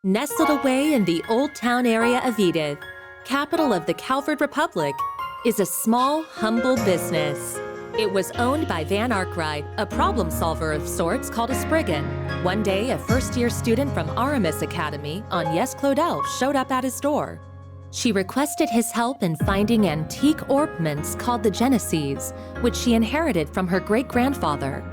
Nestled away in the Old Town area of Edith, capital of the Calvard Republic, is a small, humble business. It was owned by Van Arkwright, a problem solver of sorts called a Spriggan. One day, a first-year student from Aramis Academy, Agnes Claudel, showed up at his door. She requested his help in finding antique ornaments called the Genesees, which she inherited from her great-grandfather.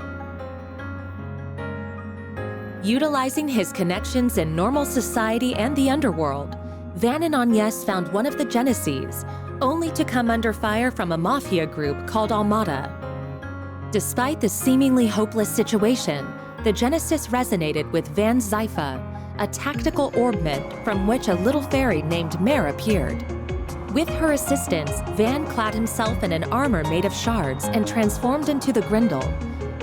Utilizing his connections in normal society and the underworld, Van and Agnes found one of the Genesees, only to come under fire from a mafia group called Almata. Despite the seemingly hopeless situation, the Genesis resonated with Van's Zypha, a tactical ornament from which a little fairy named Mare appeared. With her assistance, Van clad himself in an armor made of shards and transformed into the Grindel.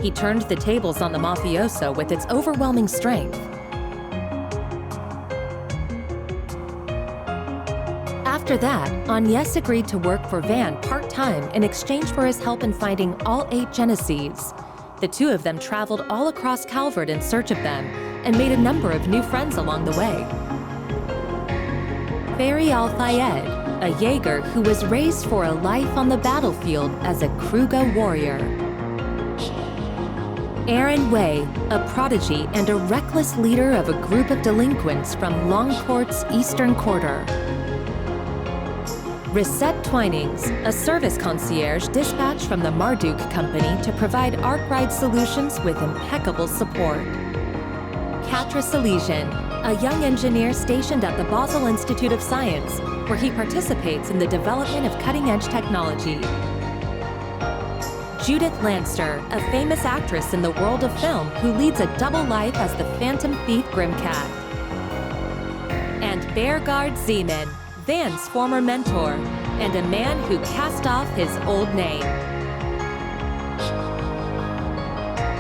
He turned the tables on the mafioso with its overwhelming strength. After that, Agnes agreed to work for Van part-time in exchange for his help in finding all 8 Genesees. The two of them traveled all across Calvard in search of them and made a number of new friends along the way. Fairy Al-Fayed, a Jaeger who was raised for a life on the battlefield as a Kruga warrior. Aaron Way, a prodigy and a reckless leader of a group of delinquents from Longport's Eastern Quarter. Risette Twinings, a service concierge dispatched from the Marduk Company to provide Arkwright solutions with impeccable support. Katra Salesian, a young engineer stationed at the Basel Institute of Science, where he participates in the development of cutting-edge technology. Judith Lanster, a famous actress in the world of film who leads a double life as the Phantom Thief Grimcat. And Beargard Zeman, Van's former mentor, and a man who cast off his old name.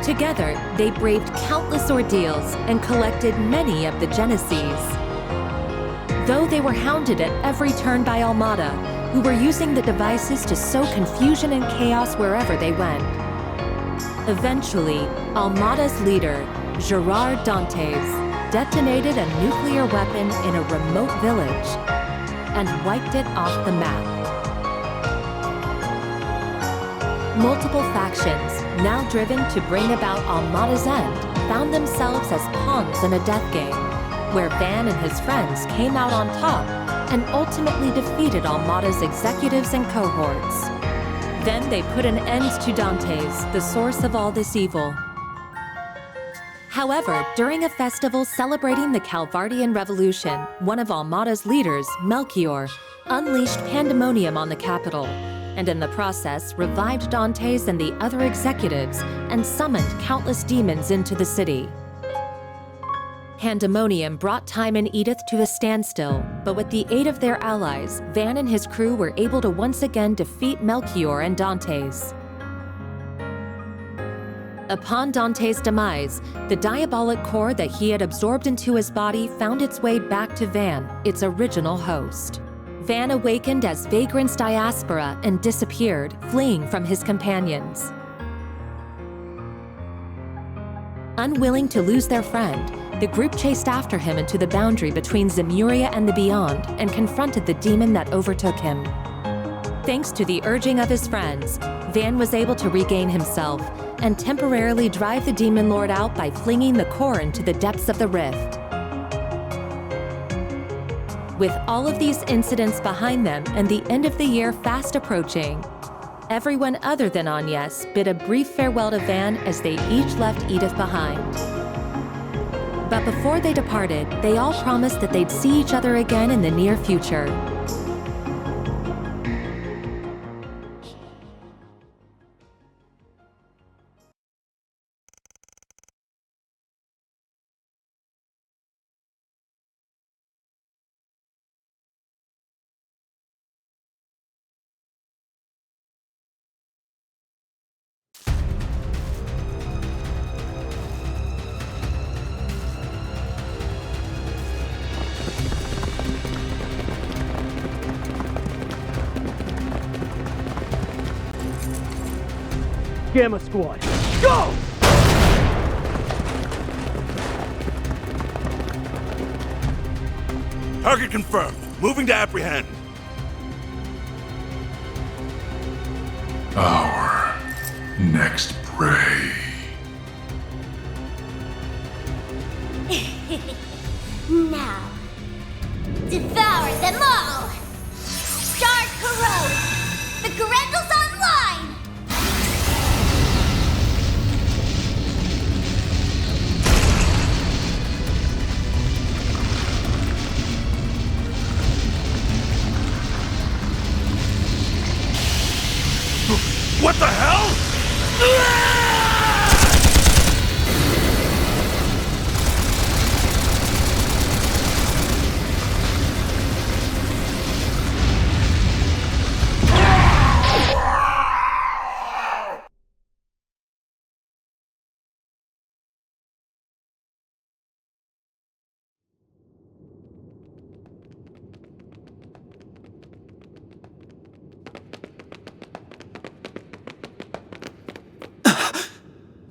Together, they braved countless ordeals and collected many of the Genesees. Though they were hounded at every turn by Almata, who were using the devices to sow confusion and chaos wherever they went. Eventually, Almata's leader, Gerard Dantes, detonated a nuclear weapon in a remote village and wiped it off the map. Multiple factions, now driven to bring about Almata's end, found themselves as pawns in a death game, where Van and his friends came out on top and ultimately defeated Almata's executives and cohorts. Then they put an end to Dantes, the source of all this evil. However, during a festival celebrating the Calvardian Revolution, one of Almata's leaders, Melchior, unleashed pandemonium on the capital, and in the process revived Dantes and the other executives and summoned countless demons into the city. Pandemonium brought time in Edith to a standstill, but with the aid of their allies, Van and his crew were able to once again defeat Melchior and Dantes. Upon Dantes' demise, the diabolic core that he had absorbed into his body found its way back to Van, its original host. Van awakened as Vagrant's diaspora and disappeared, fleeing from his companions. Unwilling to lose their friend, the group chased after him into the boundary between Zemuria and the Beyond and confronted the demon that overtook him. Thanks to the urging of his friends, Van was able to regain himself and temporarily drive the demon lord out by flinging the core into the depths of the rift. With all of these incidents behind them and the end of the year fast approaching, everyone other than Agnes bid a brief farewell to Van as they each left Edith behind. But before they departed, they all promised that they'd see each other again in the near future. Gamma Squad, go! Target confirmed. Moving to apprehend. Our next prey. Now, devour them all! Start corrode! The Grendels online! What the hell?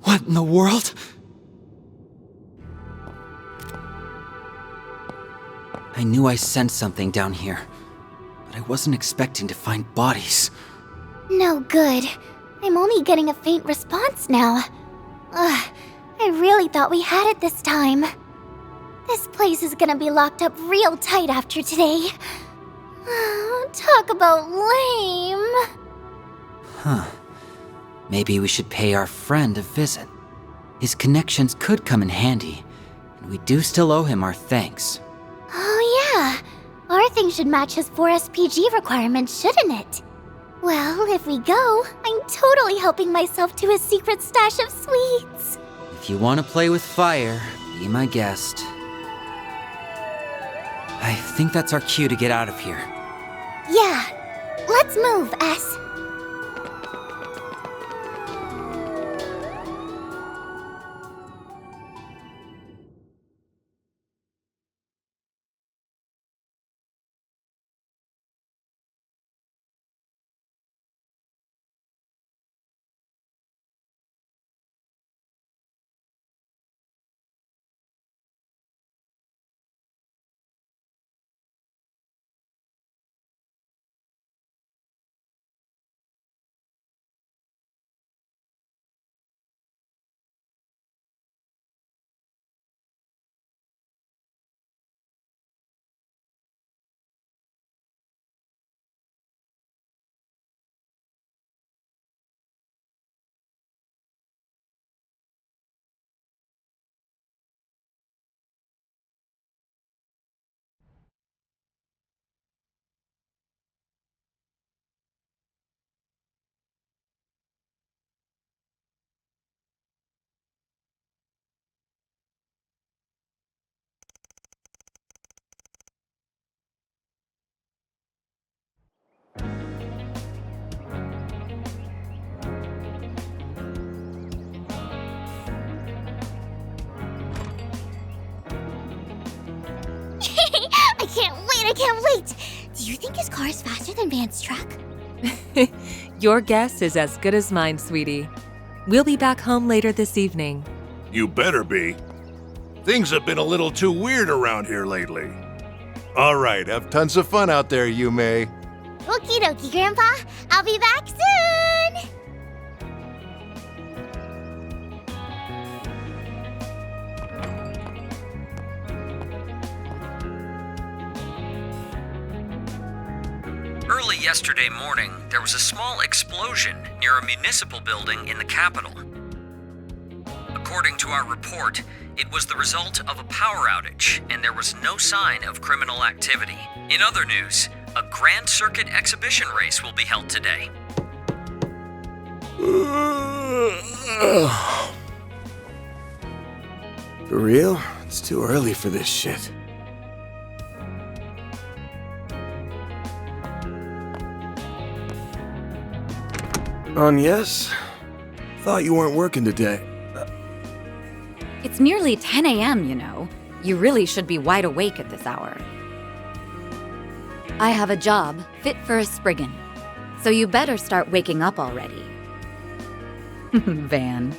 What in the world? I knew I sensed something down here, but I wasn't expecting to find bodies. No good. I'm only getting a faint response now. Ugh, I really thought we had it this time. This place is gonna be locked up real tight after today. Talk about lame. Huh. Maybe we should pay our friend a visit. His connections could come in handy, and we do still owe him our thanks. Oh yeah, our thing should match his 4 SPG requirements, shouldn't it? Well, if we go, I'm totally helping myself to his secret stash of sweets. If you want to play with fire, be my guest. I think that's our cue to get out of here. Yeah, let's move, S. I can't wait! Do you think his car is faster than Van's truck? Your guess is as good as mine, sweetie. We'll be back home later this evening. You better be. Things have been a little too weird around here lately. All right, have tons of fun out there, Yume. Okie dokie, Grandpa. I'll be back soon! Early yesterday morning, there was a small explosion near a municipal building in the capital. According to our report, it was the result of a power outage, and there was no sign of criminal activity. In other news, a Grand Circuit exhibition race will be held today. For real? It's too early for this shit. Yes? Thought you weren't working today. It's nearly 10 a.m., you know. You really should be wide awake at this hour. I have a job fit for a Spriggan, so you better start waking up already. Van.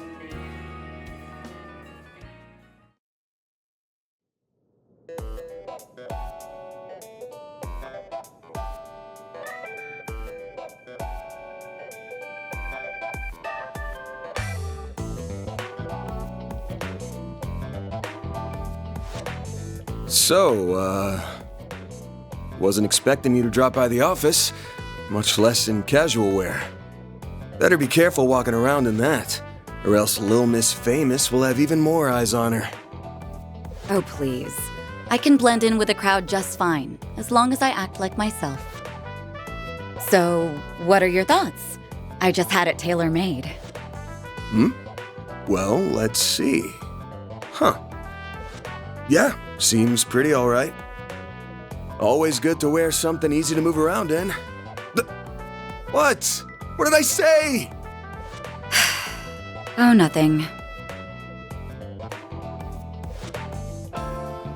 So, wasn't expecting you to drop by the office, much less in casual wear. Better be careful walking around in that, or else Lil Miss Famous will have even more eyes on her. Oh, please. I can blend in with the crowd just fine, as long as I act like myself. So, what are your thoughts? I just had it tailor-made. Well, let's see. Huh. Yeah, seems pretty alright. Always good to wear something easy to move around in. What? What did I say? Oh, nothing.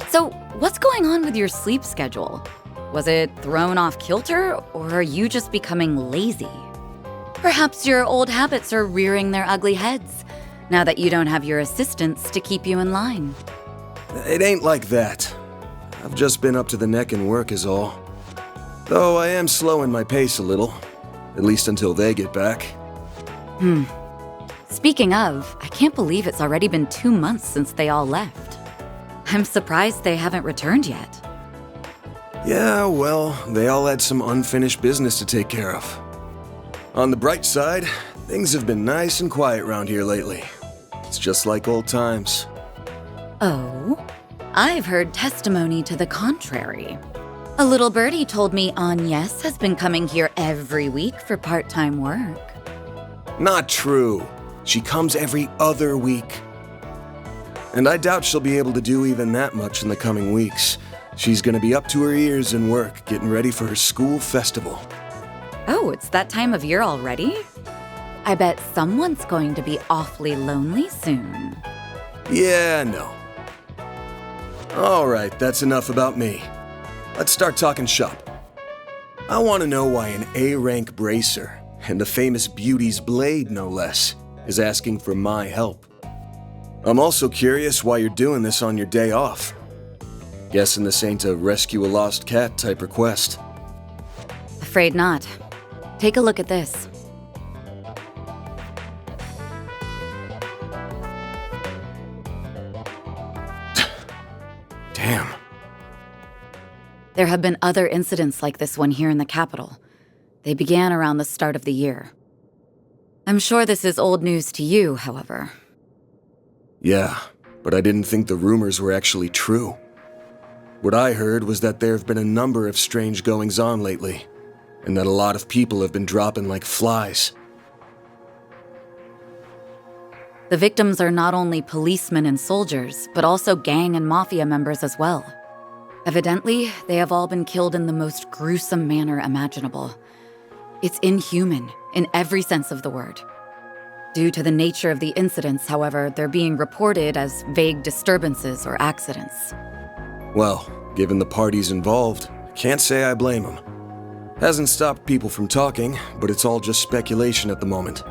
So, what's going on with your sleep schedule? Was it thrown off kilter, or are you just becoming lazy? Perhaps your old habits are rearing their ugly heads, now that you don't have your assistants to keep you in line. It ain't like that. I've just been up to the neck in work is all. Though I am slowing my pace a little, at least until they get back. Speaking of, I can't believe it's already been 2 months since they all left. I'm surprised they haven't returned yet. Yeah, well, they all had some unfinished business to take care of. On the bright side, things have been nice and quiet around here lately. It's just like old times. Oh? I've heard testimony to the contrary. A little birdie told me Agnes has been coming here every week for part-time work. Not true. She comes every other week. And I doubt she'll be able to do even that much in the coming weeks. She's gonna be up to her ears in work, getting ready for her school festival. Oh, it's that time of year already? I bet someone's going to be awfully lonely soon. Yeah, no. Alright, that's enough about me. Let's start talking shop. I want to know why an A-rank bracer, and the famous Beauty's Blade no less, is asking for my help. I'm also curious why you're doing this on your day off. Guessing this ain't a rescue a lost cat type request. Afraid not. Take a look at this. Damn. There have been other incidents like this one here in the capital. They began around the start of the year. I'm sure this is old news to you, however. Yeah, but I didn't think the rumors were actually true. What I heard was that there have been a number of strange goings-on lately, and that a lot of people have been dropping like flies. The victims are not only policemen and soldiers, but also gang and mafia members as well. Evidently, they have all been killed in the most gruesome manner imaginable. It's inhuman, in every sense of the word. Due to the nature of the incidents, however, they're being reported as vague disturbances or accidents. Well, given the parties involved, can't say I blame them. Hasn't stopped people from talking, but it's all just speculation at the moment.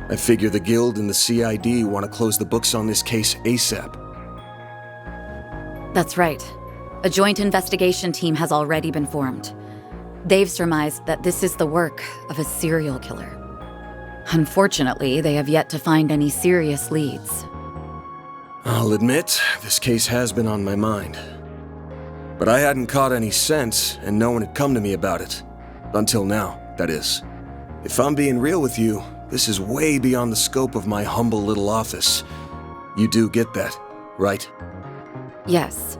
I figure the Guild and the CID want to close the books on this case ASAP. That's right. A joint investigation team has already been formed. They've surmised that this is the work of a serial killer. Unfortunately, they have yet to find any serious leads. I'll admit, this case has been on my mind. But I hadn't caught any sense, and no one had come to me about it. Until now, that is. If I'm being real with you, this is way beyond the scope of my humble little office. You do get that, right? Yes.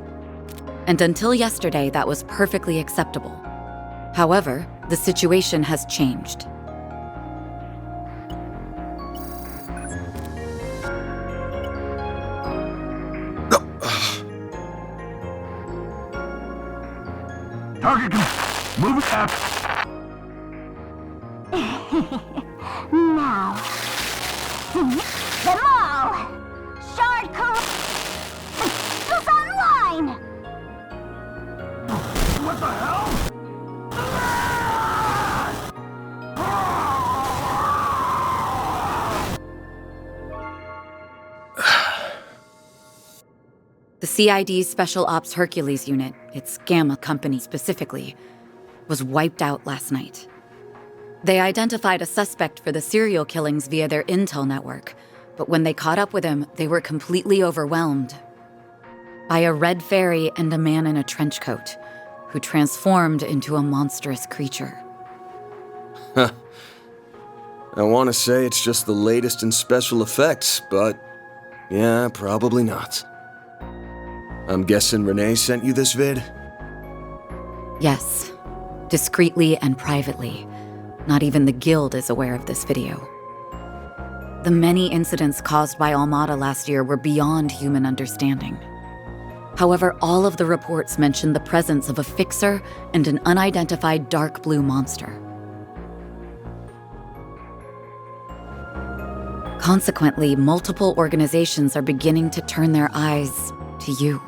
And until yesterday, that was perfectly acceptable. However, the situation has changed. Target, move it up. Now, them all! Shard is online! What the hell? The CID's Special Ops Hercules unit, its Gamma company specifically, was wiped out last night. They identified a suspect for the serial killings via their intel network, but when they caught up with him, they were completely overwhelmed. by a red fairy and a man in a trench coat, who transformed into a monstrous creature. Huh. I want to say it's just the latest in special effects, but yeah, probably not. I'm guessing Renee sent you this vid? Yes, discreetly and privately. Not even the Guild is aware of this video. The many incidents caused by Almata last year were beyond human understanding. However, all of the reports mentioned the presence of a fixer and an unidentified dark blue monster. Consequently, multiple organizations are beginning to turn their eyes to you.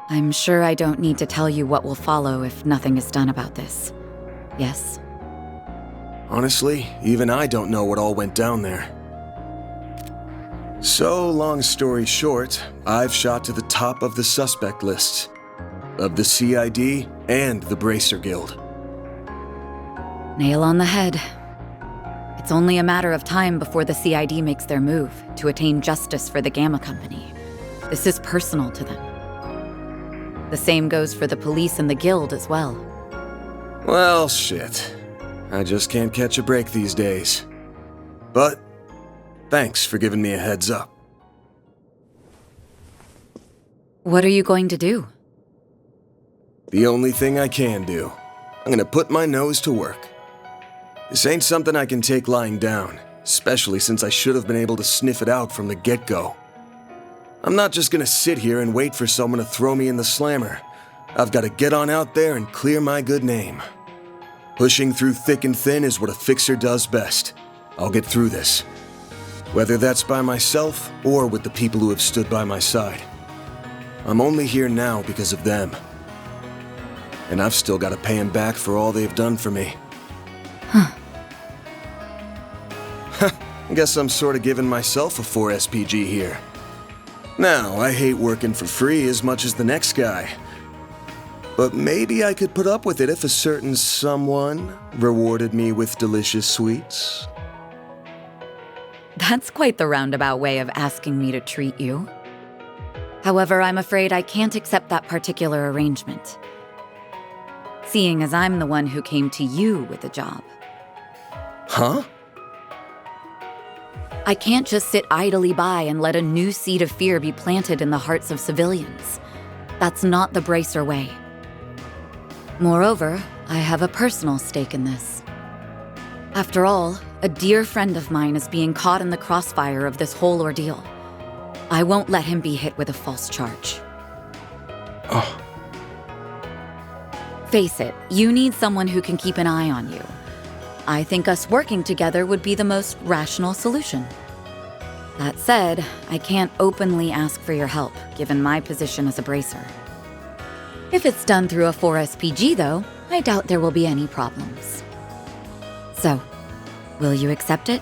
I'm sure I don't need to tell you what will follow if nothing is done about this. Yes? Honestly, even I don't know what all went down there. So, long story short, I've shot to the top of the suspect lists of the CID and the Bracer Guild. Nail on the head. It's only a matter of time before the CID makes their move to attain justice for the Gamma Company. This is personal to them. The same goes for the police and the Guild as well. Well, shit. I just can't catch a break these days. But thanks for giving me a heads up. What are you going to do? The only thing I can do. I'm gonna put my nose to work. This ain't something I can take lying down, especially since I should have been able to sniff it out from the get-go. I'm not just gonna sit here and wait for someone to throw me in the slammer. I've gotta get on out there and clear my good name. Pushing through thick and thin is what a fixer does best. I'll get through this. Whether that's by myself or with the people who have stood by my side. I'm only here now because of them. And I've still got to pay them back for all they've done for me. I guess I'm sort of giving myself a 4 SPG here. Now, I hate working for free as much as the next guy. But maybe I could put up with it if a certain someone rewarded me with delicious sweets. That's quite the roundabout way of asking me to treat you. However, I'm afraid I can't accept that particular arrangement. Seeing as I'm the one who came to you with a job. Huh? I can't just sit idly by and let a new seed of fear be planted in the hearts of civilians. That's not the Bracer way. Moreover, I have a personal stake in this. After all, a dear friend of mine is being caught in the crossfire of this whole ordeal. I won't let him be hit with a false charge. Oh. Face it, you need someone who can keep an eye on you. I think us working together would be the most rational solution. That said, I can't openly ask for your help, given my position as a bracer. If it's done through a 4 SPG, though, I doubt there will be any problems. So, will you accept it?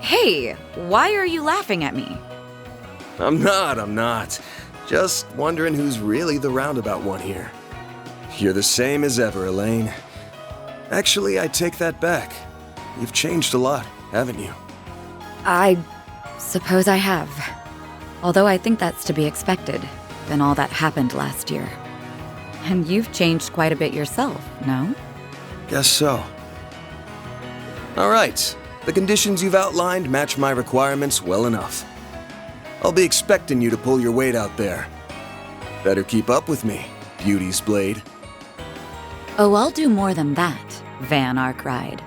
Hey, why are you laughing at me? I'm not. Just wondering who's really the roundabout one here. You're the same as ever, Elaine. Actually, I take that back. You've changed a lot, haven't you? I suppose I have. Although I think that's to be expected, given all that happened last year. And you've changed quite a bit yourself, no? Guess so. All right. The conditions you've outlined match my requirements well enough. I'll be expecting you to pull your weight out there. Better keep up with me, Beauty's Blade. Oh, I'll do more than that, Van Arkride.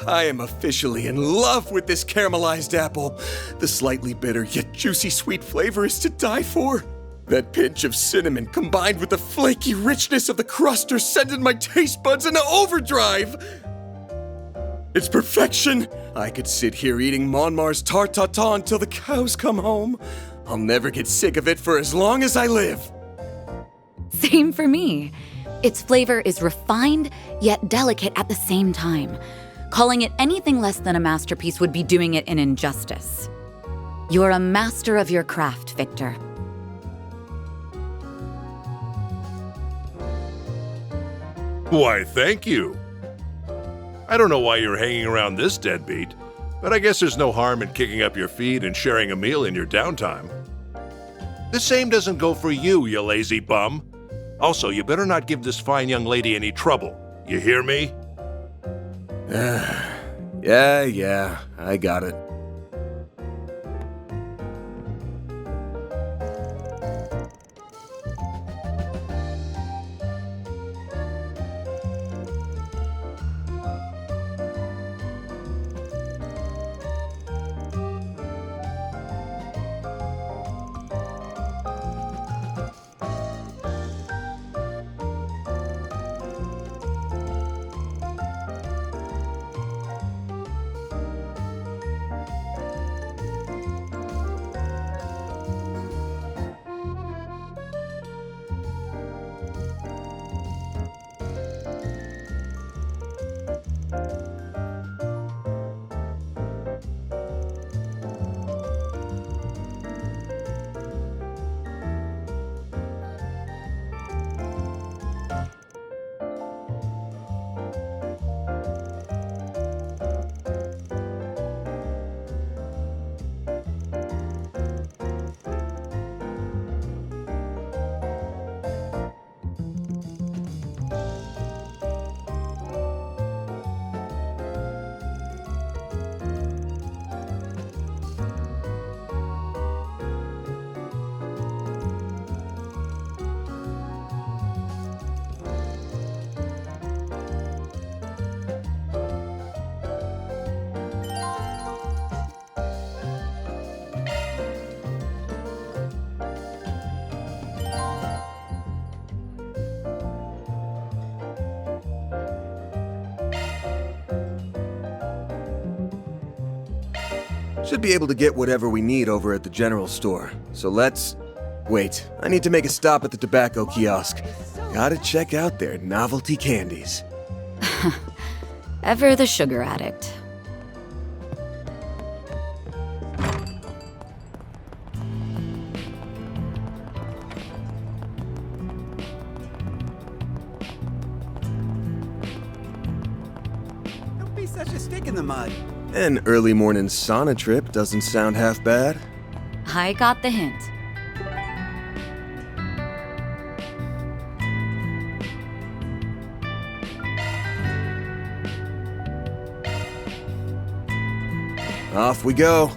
I am officially in love with this caramelized apple. The slightly bitter yet juicy sweet flavor is to die for. That pinch of cinnamon combined with the flaky richness of the crust are sending my taste buds into overdrive. It's perfection. I could sit here eating Monmar's tart tatin until the cows come home. I'll never get sick of it for as long as I live. Same for me. Its flavor is refined, yet delicate at the same time, Calling it anything less than a masterpiece would be doing it an injustice. You're a master of your craft, Victor. Why, thank you. I don't know why you're hanging around this deadbeat, but I guess there's no harm in kicking up your feet and sharing a meal in your downtime. The same doesn't go for you, you lazy bum. Also, you better not give this fine young lady any trouble. You hear me? Yeah, I got it. Should be able to get whatever we need over at the general store. So let's... Wait, I need to make a stop at the tobacco kiosk. Gotta check out their novelty candies. Ever the sugar addict. Don't be such a stick in the mud. An early morning sauna trip doesn't sound half bad. I got the hint. Off we go.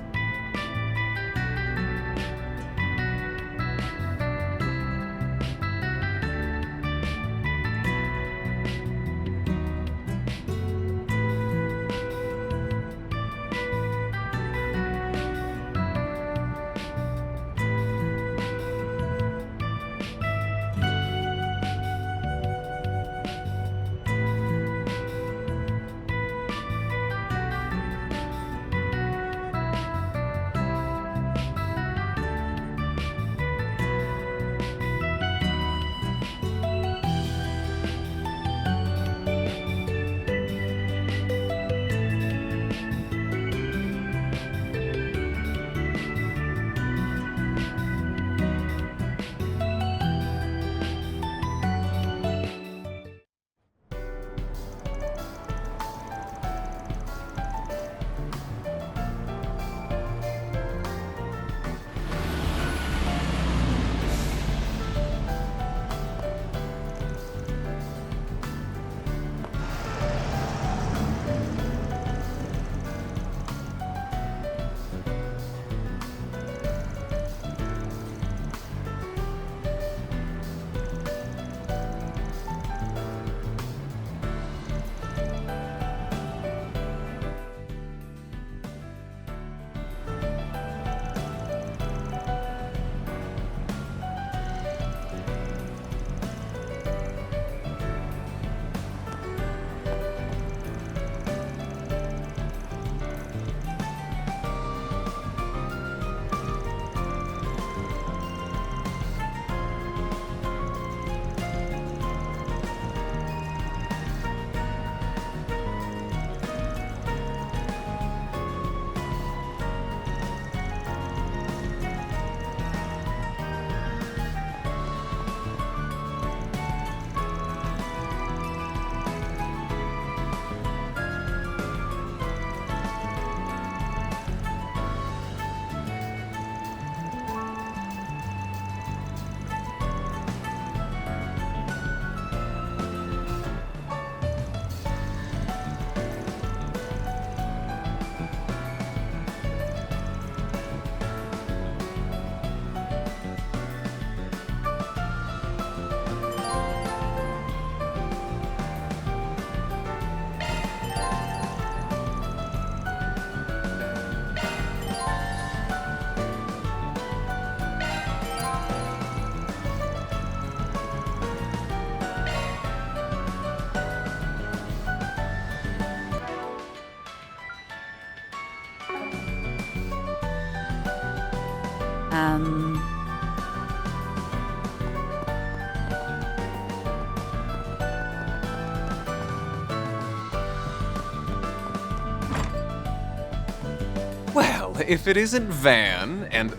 Well, if it isn't Van and...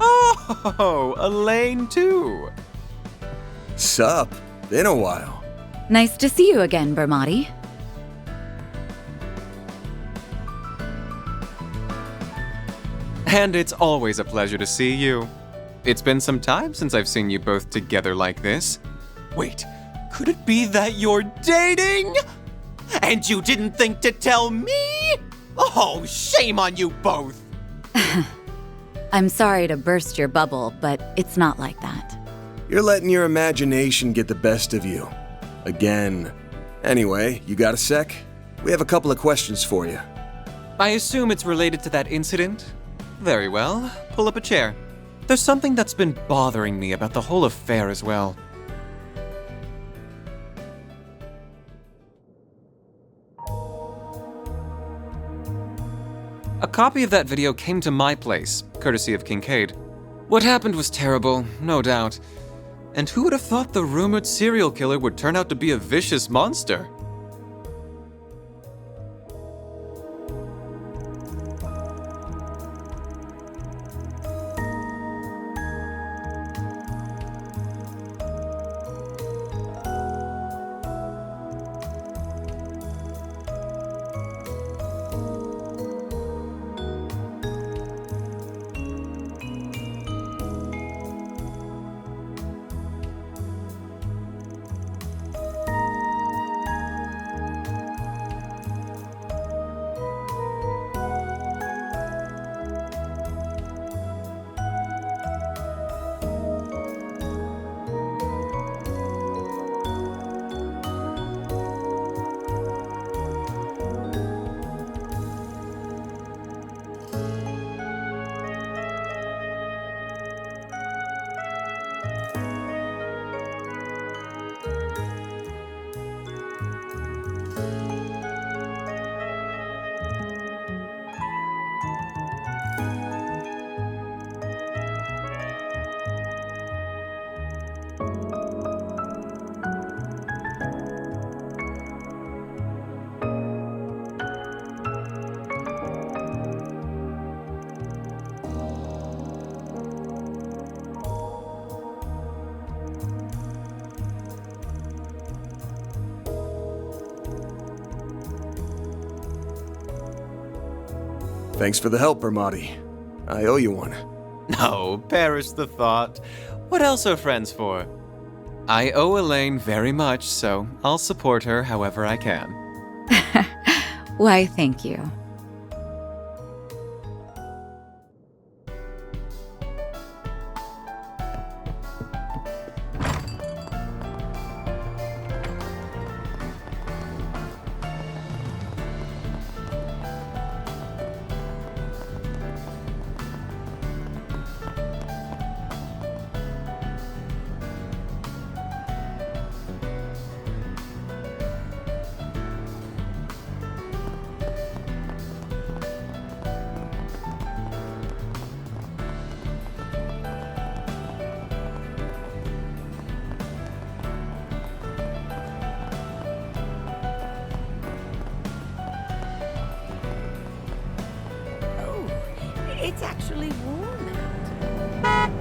Oh, Elaine too! Sup? Been a while. Nice to see you again, Bermati. And it's always a pleasure to see you. It's been some time since I've seen you both together like this. Wait, could it be that you're dating? And you didn't think to tell me? Oh, shame on you both! I'm sorry to burst your bubble, but it's not like that. You're letting your imagination get the best of you. Again. Anyway, you got a sec? We have a couple of questions for you. I assume it's related to that incident? Very well, pull up a chair. There's something that's been bothering me about the whole affair as well. A copy of that video came to my place, courtesy of Kincaid. What happened was terrible, no doubt. And who would have thought the rumored serial killer would turn out to be a vicious monster? Thanks for the help, Bermati. I owe you one. No, perish the thought. What else are friends for? I owe Elaine very much, so I'll support her however I can. Why, thank you. It's actually warm out.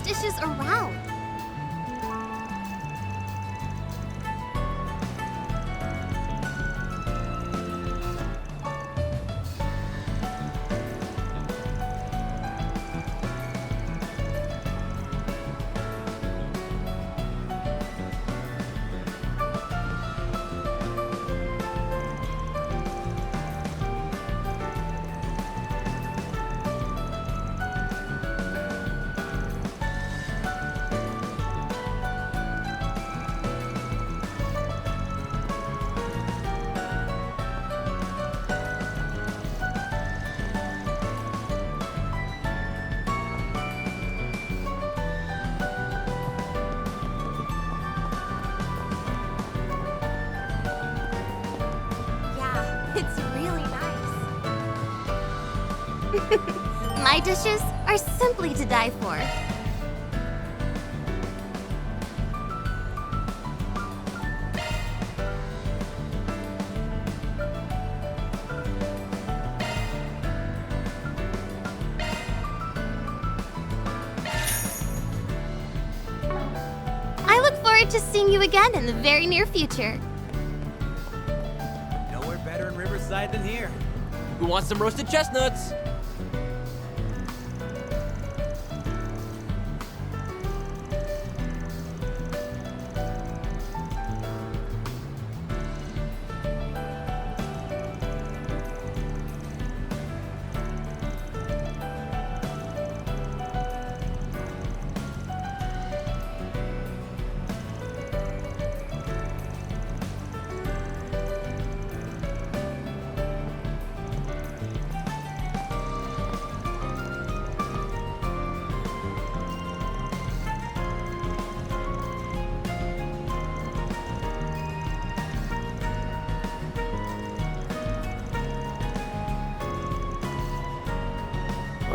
dishes around. It's really nice. My dishes are simply to die for. I look forward to seeing you again in the very near future. Nowhere better in Riverside than here. Who wants some roasted chestnuts?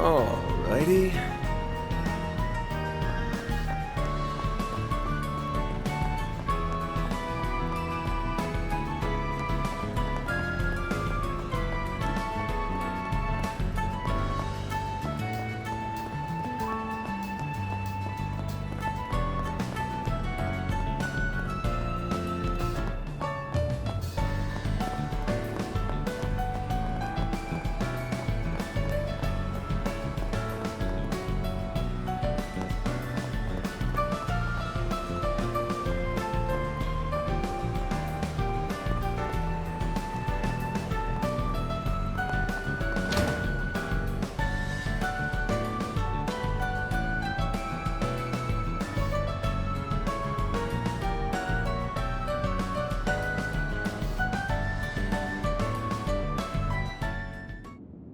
Alrighty.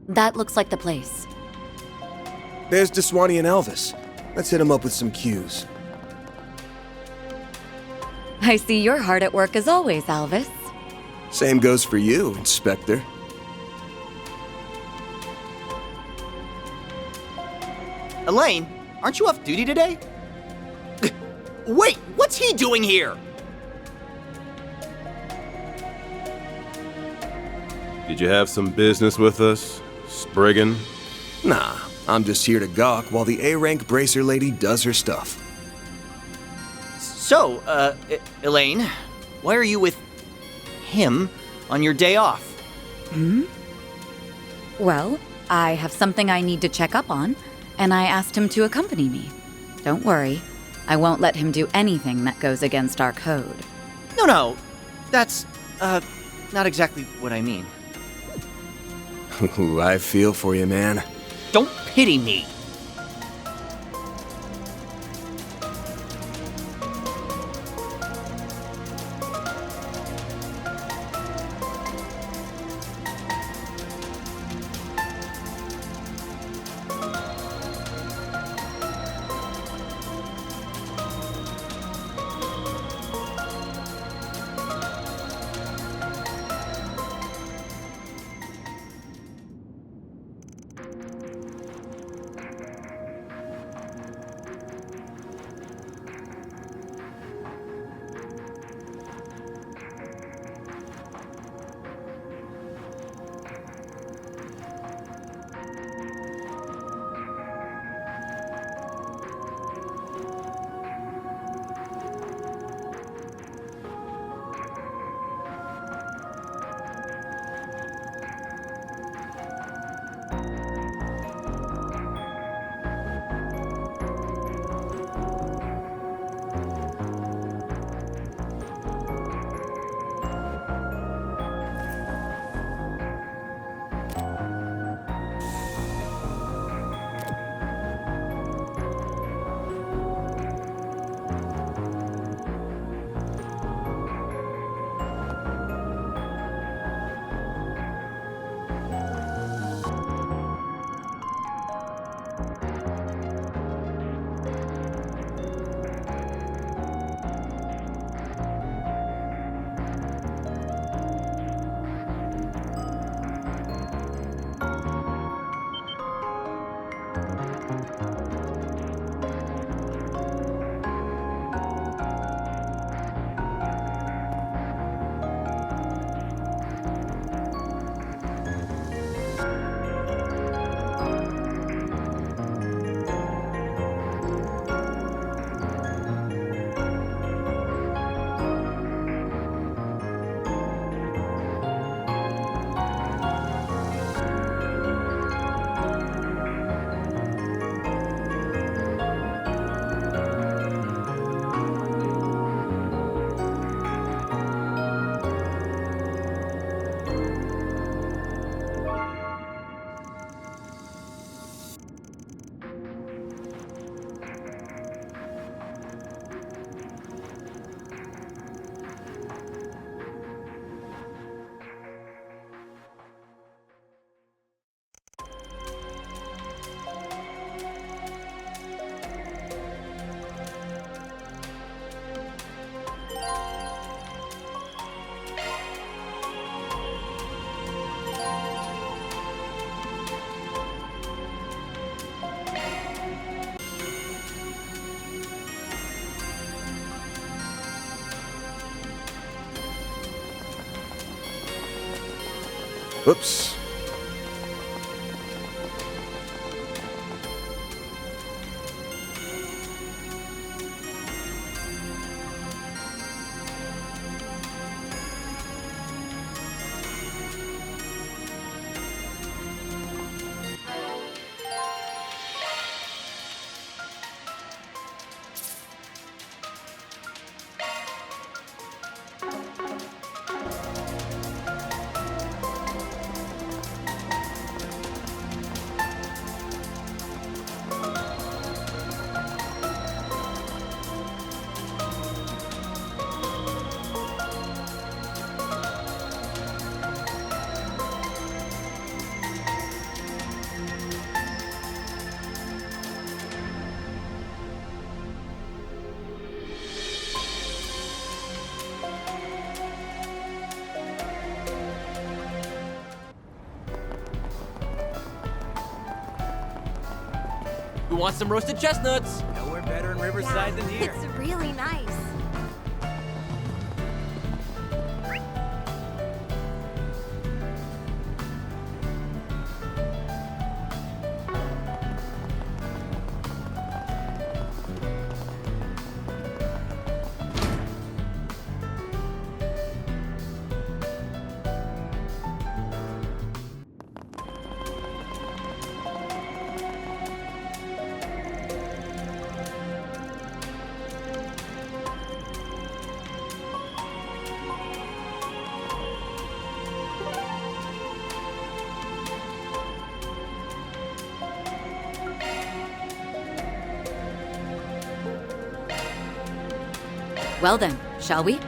That looks like the place. There's Deswani and Elvis. Let's hit them up with some cues. I see you're hard at work as always, Elvis. Same goes for you, Inspector. Elaine, aren't you off duty today? Wait, what's he doing here? Did you have some business with us, Spriggan? Nah, I'm just here to gawk while the A-rank bracer lady does her stuff. So, Elaine, why are you with him on your day off? Well, I have something I need to check up on, and I asked him to accompany me. Don't worry, I won't let him do anything that goes against our code. No, that's, not exactly what I mean. Ooh, I feel for you, man. Don't pity me. Oops. Who wants some roasted chestnuts? Nowhere better in Riverside than here. It's really nice. Well then, shall we?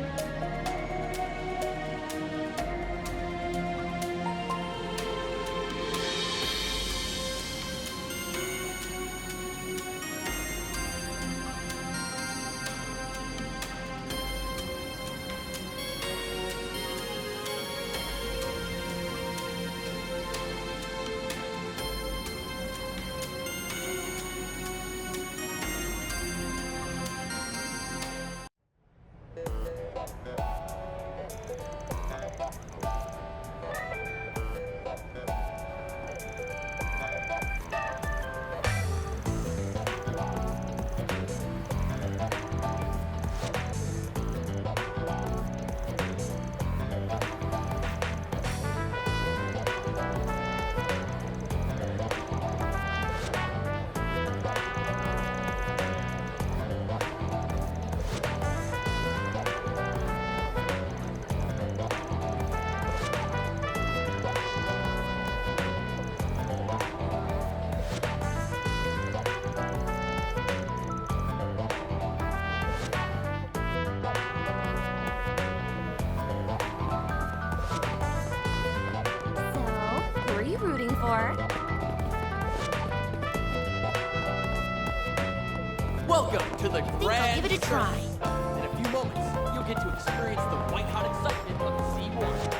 So, who are you rooting for? Welcome to the Grand give it a try. In a few moments, you'll get to experience the white-hot excitement of C1.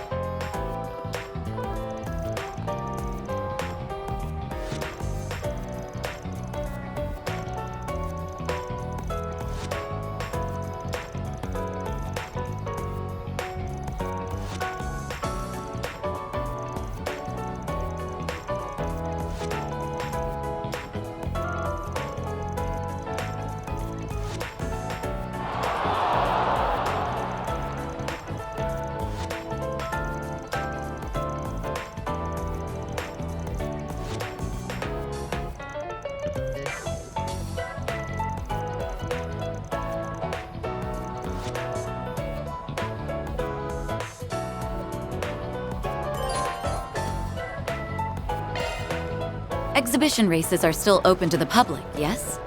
Exhibition races are still open to the public, yes?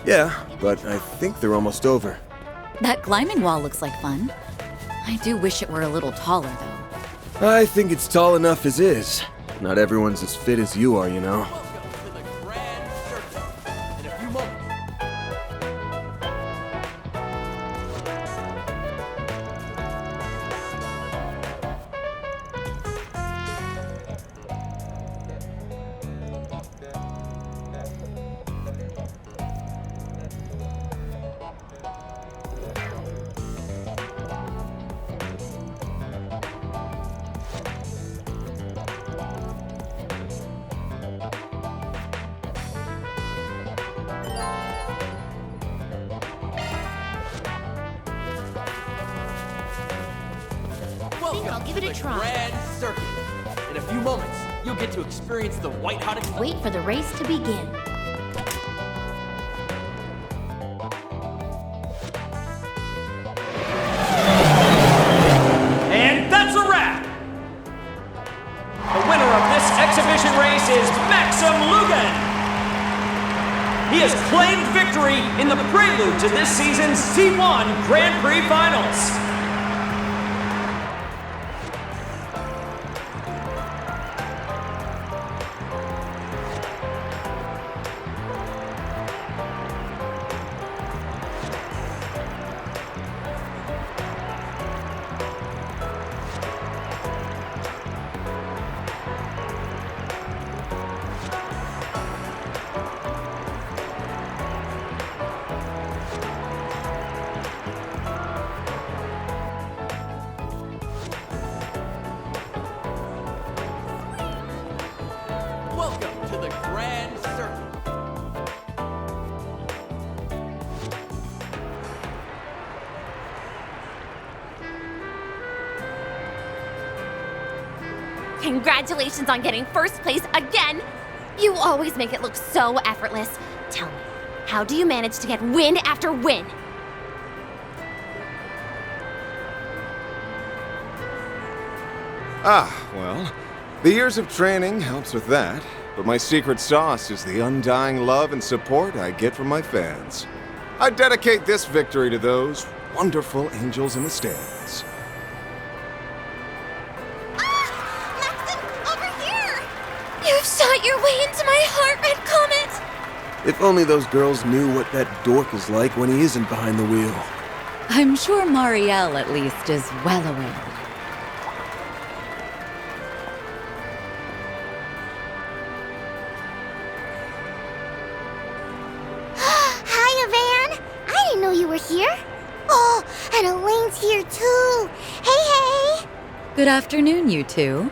Yeah, but I think they're almost over. That climbing wall looks like fun. I do wish it were a little taller, though. I think it's tall enough as is. Not everyone's as fit as you are, you know. Welcome to the Grand Circus. In a few moments. Welcome give it to a the try. Grand Circuit. In a few moments, you'll get to experience the white-hot excitement. Wait for the race to begin. And that's a wrap! The winner of this exhibition race is Maxim Lugan! He has claimed victory in the prelude to this season's C1 Grand Prix Finals. Welcome to the Grand Circuit. Congratulations on getting first place again! You always make it look so effortless. Tell me, how do you manage to get win after win? Well, the years of training helps with that, but my secret sauce is the undying love and support I get from my fans. I dedicate this victory to those wonderful angels in the stands. You've shot your way into my heart, Red Comet! If only those girls knew what that dork is like when he isn't behind the wheel. I'm sure Marielle, at least, is well aware. Hiya, Van. I didn't know you were here. Oh, and Elaine's here too. Hey, hey. Good afternoon, you two.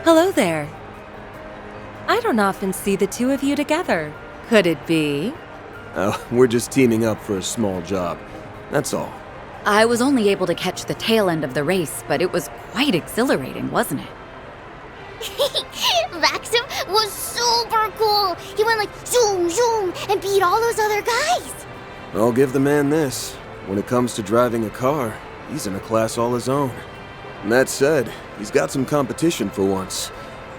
Hello there. I don't often see the two of you together. Could it be? Oh, we're just teaming up for a small job. That's all. I was only able to catch the tail end of the race, but it was quite exhilarating, wasn't it? Maxim was super cool. He went like zoom, zoom, and beat all those other guys. I'll give the man this. When it comes to driving a car, he's in a class all his own. And that said, he's got some competition for once.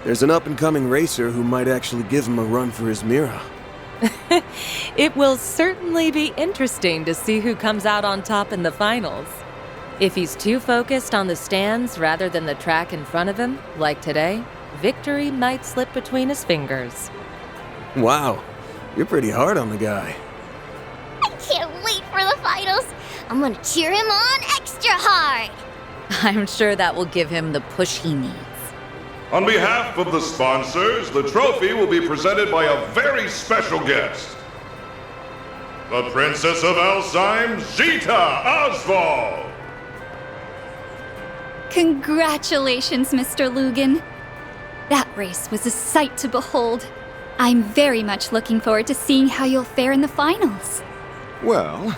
There's an up-and-coming racer who might actually give him a run for his Mira. It will certainly be interesting to see who comes out on top in the finals. If he's too focused on the stands rather than the track in front of him, like today, victory might slip between his fingers. Wow, you're pretty hard on the guy. I can't wait for the finals. I'm gonna cheer him on extra hard. I'm sure that will give him the push he needs. On behalf of the sponsors, the trophy will be presented by a very special guest. The Princess of Alzheim, Zita Oswald! Congratulations, Mr. Lugan. That race was a sight to behold. I'm very much looking forward to seeing how you'll fare in the finals. Well,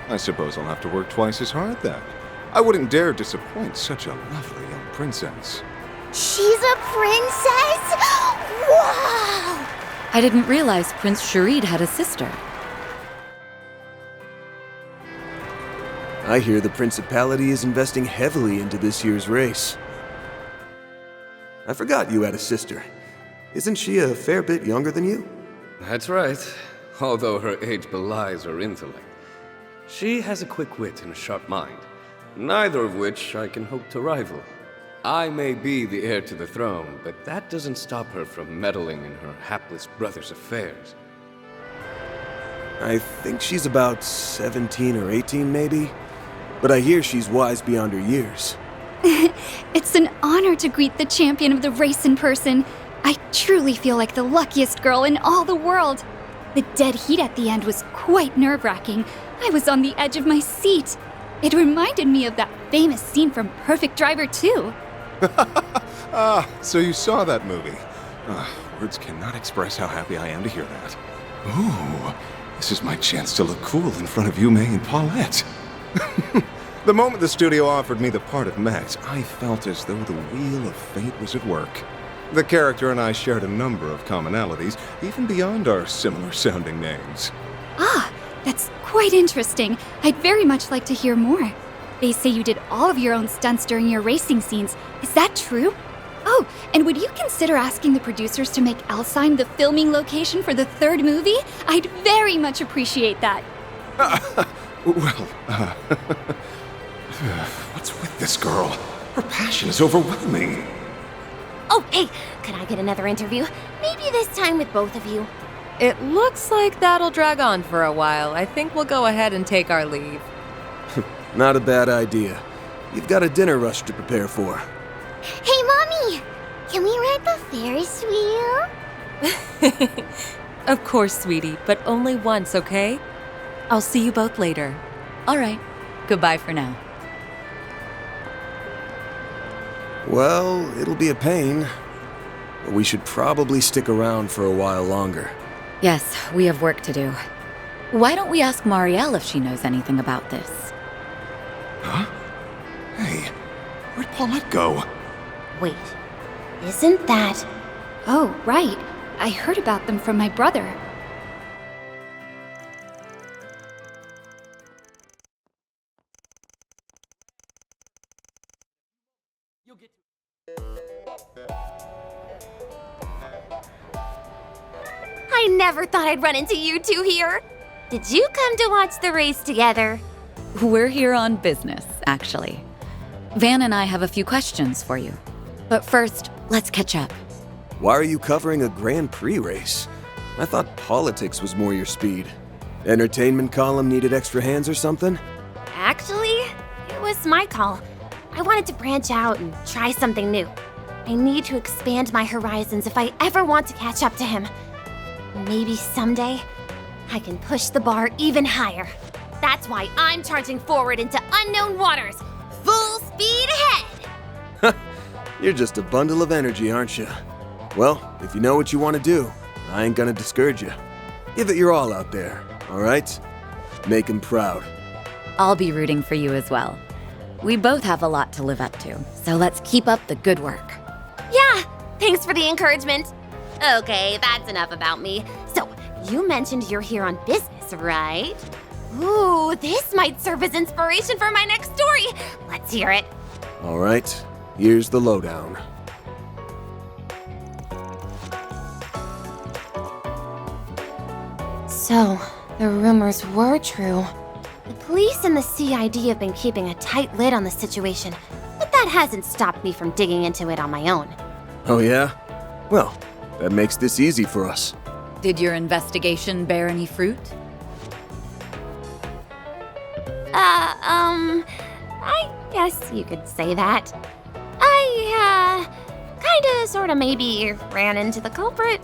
I suppose I'll have to work twice as hard then. I wouldn't dare disappoint such a lovely young princess. She's a princess? Wow! I didn't realize Prince Sharid had a sister. I hear the Principality is investing heavily into this year's race. I forgot you had a sister. Isn't she a fair bit younger than you? That's right, although her age belies her intellect. She has a quick wit and a sharp mind, neither of which I can hope to rival. I may be the heir to the throne, but that doesn't stop her from meddling in her hapless brother's affairs. I think she's about 17 or 18 maybe, but I hear she's wise beyond her years. It's an honor to greet the champion of the race in person. I truly feel like the luckiest girl in all the world. The dead heat at the end was quite nerve-wracking. I was on the edge of my seat. It reminded me of that famous scene from Perfect Driver 2. So you saw that movie. Words cannot express how happy I am to hear that. Ooh, this is my chance to look cool in front of Yume and Paulette. The moment the studio offered me the part of Max, I felt as though the wheel of fate was at work. The character and I shared a number of commonalities, even beyond our similar-sounding names. Ah, that's quite interesting. I'd very much like to hear more. They say you did all of your own stunts during your racing scenes. Is that true? Oh, and would you consider asking the producers to make Alzheim the filming location for the third movie? I'd very much appreciate that. What's with this girl? Her passion is overwhelming. Oh, hey, could I get another interview? Maybe this time with both of you. It looks like that'll drag on for a while. I think we'll go ahead and take our leave. Not a bad idea. You've got a dinner rush to prepare for. Hey, Mommy! Can we ride the Ferris wheel? Of course, sweetie, but only once, okay? I'll see you both later. All right. Goodbye for now. Well, it'll be a pain. But we should probably stick around for a while longer. Yes, we have work to do. Why don't we ask Marielle if she knows anything about this? Huh? Hey, where'd Paulette go? Wait, isn't that... Oh, right. I heard about them from my brother. I never thought I'd run into you two here. Did you come to watch the race together? We're here on business, actually. Van and I have a few questions for you. But first, let's catch up. Why are you covering a Grand Prix race? I thought politics was more your speed. Entertainment column needed extra hands or something? Actually, it was my call. I wanted to branch out and try something new. I need to expand my horizons if I ever want to catch up to him. Maybe someday, I can push the bar even higher. That's why I'm charging forward into unknown waters, full speed ahead! You're just a bundle of energy, aren't you? Well, if you know what you want to do, I ain't gonna discourage you. Give it your all out there, all right? Make him proud. I'll be rooting for you as well. We both have a lot to live up to, so let's keep up the good work. Yeah, thanks for the encouragement. Okay, that's enough about me. So, you mentioned you're here on business, right? Ooh, this might serve as inspiration for my next story. Let's hear it. All right, here's the lowdown. So, the rumors were true. The police and the CID have been keeping a tight lid on the situation, but that hasn't stopped me from digging into it on my own. Oh yeah? Well, that makes this easy for us. Did your investigation bear any fruit? I guess you could say that. I, kinda, sorta, maybe ran into the culprit.